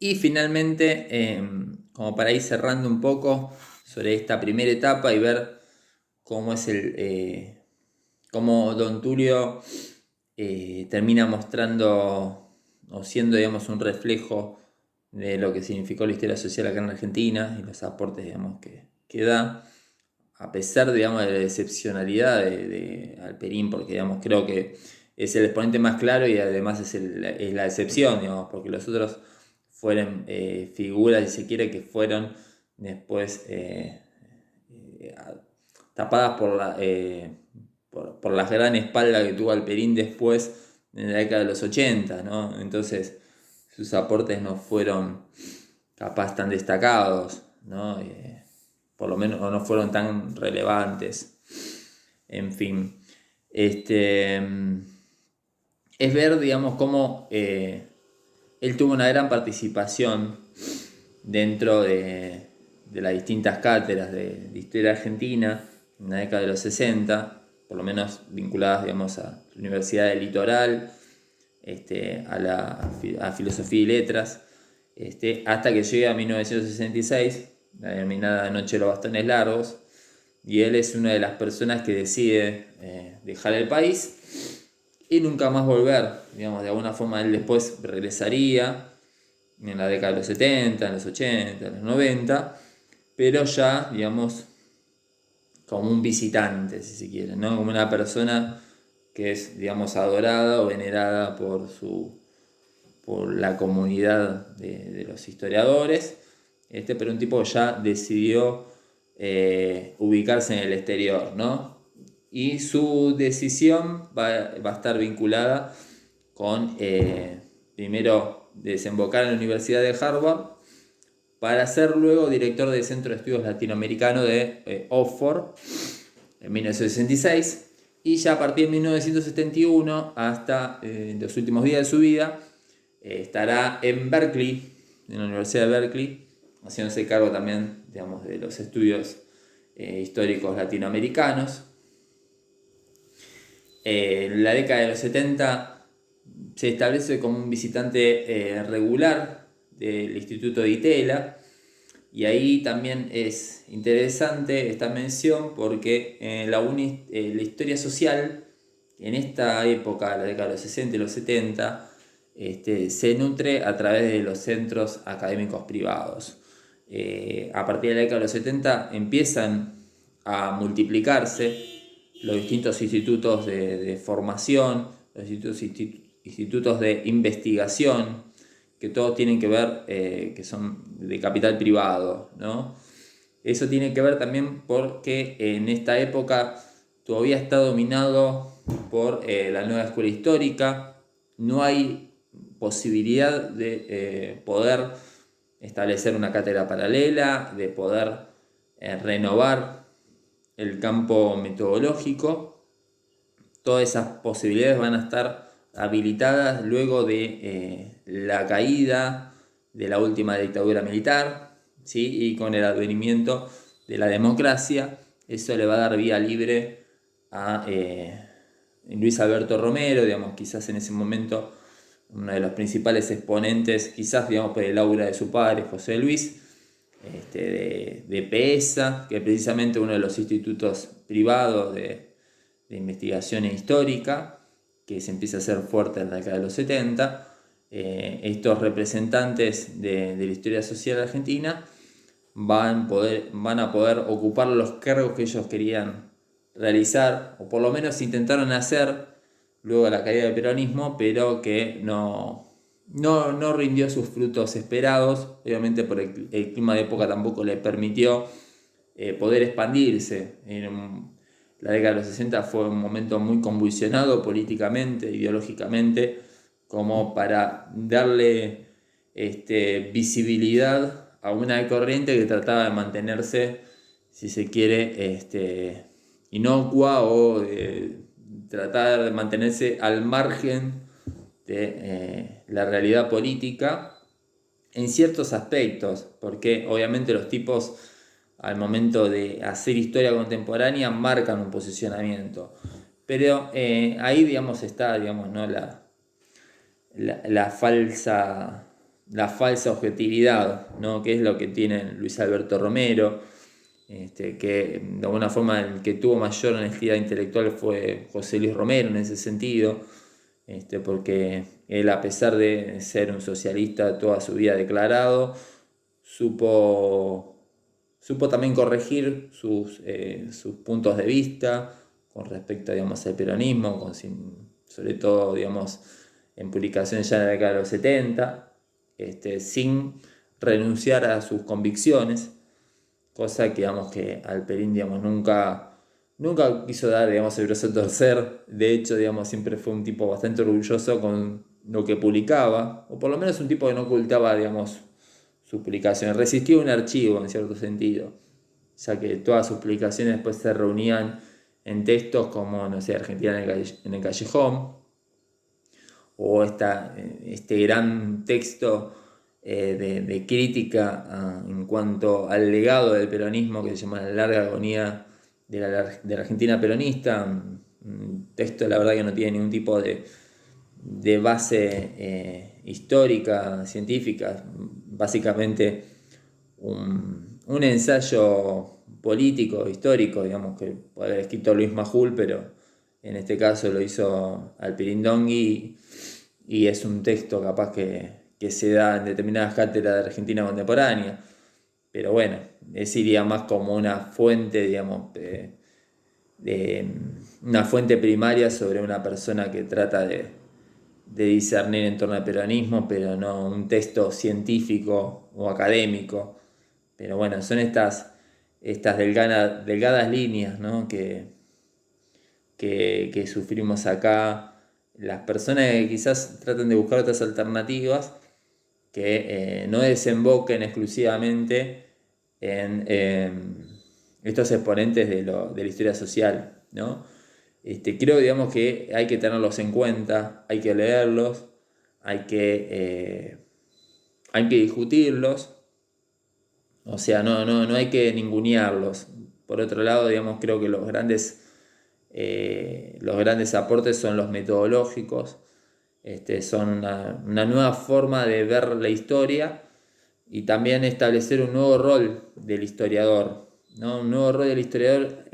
Y finalmente, como para ir cerrando un poco sobre esta primera etapa y ver cómo es cómo Don Tulio termina mostrando o siendo, digamos, un reflejo de lo que significó la historia social acá en Argentina y los aportes, digamos, que da, a pesar, digamos, de la excepcionalidad de Alperín, porque, digamos, creo que es el exponente más claro y además es la excepción, digamos, porque los otros fueron figuras, si se quiere, que fueron después eh, tapadas por la gran espalda que tuvo Alperín después en la década de los 80, ¿no? Entonces sus aportes no fueron capaz tan destacados, ¿no? Por lo menos no fueron tan relevantes. En fin, es ver, digamos, cómo él tuvo una gran participación dentro de las distintas cátedras de historia argentina en la década de los 60, por lo menos vinculadas, digamos, a la Universidad del Litoral, a Filosofía y Letras, hasta que llega a 1966, la denominada Noche de los Bastones Largos, y él es una de las personas que decide dejar el país y nunca más volver. Digamos, de alguna forma él después regresaría en la década de los 70, en los 80, en los 90, pero ya, digamos, como un visitante, si se quiere, ¿no? Como una persona que es, digamos, adorada o venerada por la comunidad de los historiadores, pero un tipo que ya decidió ubicarse en el exterior, ¿no? Y su decisión va a estar vinculada con, primero, desembocar en la Universidad de Harvard para ser luego director del Centro de Estudios Latinoamericanos de Oxford en 1966, y ya a partir de 1971 hasta los últimos días de su vida estará en Berkeley, en la Universidad de Berkeley, haciéndose cargo también, digamos, de los estudios históricos latinoamericanos. En la década de los 70 se establece como un visitante regular del Instituto de Itela, y ahí también es interesante esta mención porque la historia social en esta época, la década de los 60 y los 70, se nutre a través de los centros académicos privados. A partir de la década de los 70 empiezan a multiplicarse los distintos institutos de formación, los institutos de investigación, que todos tienen que ver, que son de capital privado, ¿no? Eso tiene que ver también porque en esta época todavía está dominado por la nueva escuela histórica, no hay posibilidad de poder establecer una cátedra paralela, de poder renovar el campo metodológico. Todas esas posibilidades van a estar habilitadas luego de la caída de la última dictadura militar, ¿sí? Y con el advenimiento de la democracia. Eso le va a dar vía libre a Luis Alberto Romero, digamos, quizás en ese momento uno de los principales exponentes, quizás, digamos, por el aura de su padre, José Luis, de PESA, que es precisamente uno de los institutos privados de investigación histórica, que se empieza a hacer fuerte en la década de los 70. Estos representantes de la historia social argentina van a poder ocupar los cargos que ellos querían realizar, o por lo menos intentaron hacer luego de la caída del peronismo, pero que no rindió sus frutos esperados. Obviamente por el clima de época tampoco le permitió poder expandirse. La década de los 60 fue un momento muy convulsionado políticamente, ideológicamente, como para darle visibilidad a una corriente que trataba de mantenerse, si se quiere, inocua, o tratar de mantenerse al margen de la realidad política en ciertos aspectos, porque obviamente los tipos al momento de hacer historia contemporánea marcan un posicionamiento, pero ahí, digamos, está, digamos, ¿no? la falsa la falsa objetividad, ¿no? Que es lo que tiene Luis Alberto Romero, que de alguna forma el que tuvo mayor honestidad intelectual fue José Luis Romero en ese sentido, porque él, a pesar de ser un socialista toda su vida declarado, supo también corregir sus puntos de vista con respecto, digamos, al peronismo, sobre todo, digamos, en publicaciones ya en la década de los 70, sin renunciar a sus convicciones, cosa que, digamos, que Alperín, digamos, nunca quiso dar, digamos, el brazo a torcer. De hecho, digamos, siempre fue un tipo bastante orgulloso con lo que publicaba, o por lo menos un tipo que no ocultaba, digamos, sus publicaciones. Resistió un archivo en cierto sentido, ya que todas sus publicaciones después se reunían en textos como, no sé, Argentina en el Callejón, o este gran texto de crítica en cuanto al legado del peronismo que se llama La larga agonía de la Argentina peronista, un texto la verdad que no tiene ningún tipo de base histórica, científica, básicamente un ensayo político, histórico, digamos, que puede haber escrito Luis Majul, pero en este caso lo hizo Alperín Dongui, y es un texto capaz que se da en determinadas cátedras de Argentina contemporánea, pero bueno, iría más como una fuente, digamos, una fuente primaria sobre una persona que trata de discernir en torno al peronismo, pero no un texto científico o académico. Pero bueno, son estas delgadas líneas, ¿no? que sufrimos acá las personas que quizás tratan de buscar otras alternativas que no desemboquen exclusivamente en estos exponentes de la historia social, ¿no? Creo, digamos, que hay que tenerlos en cuenta, hay que leerlos, hay que discutirlos, o sea, no hay que ningunearlos. Por otro lado, digamos, creo que los grandes aportes son los metodológicos, son una nueva forma de ver la historia y también establecer un nuevo rol del historiador, ¿no? Un nuevo rol del historiador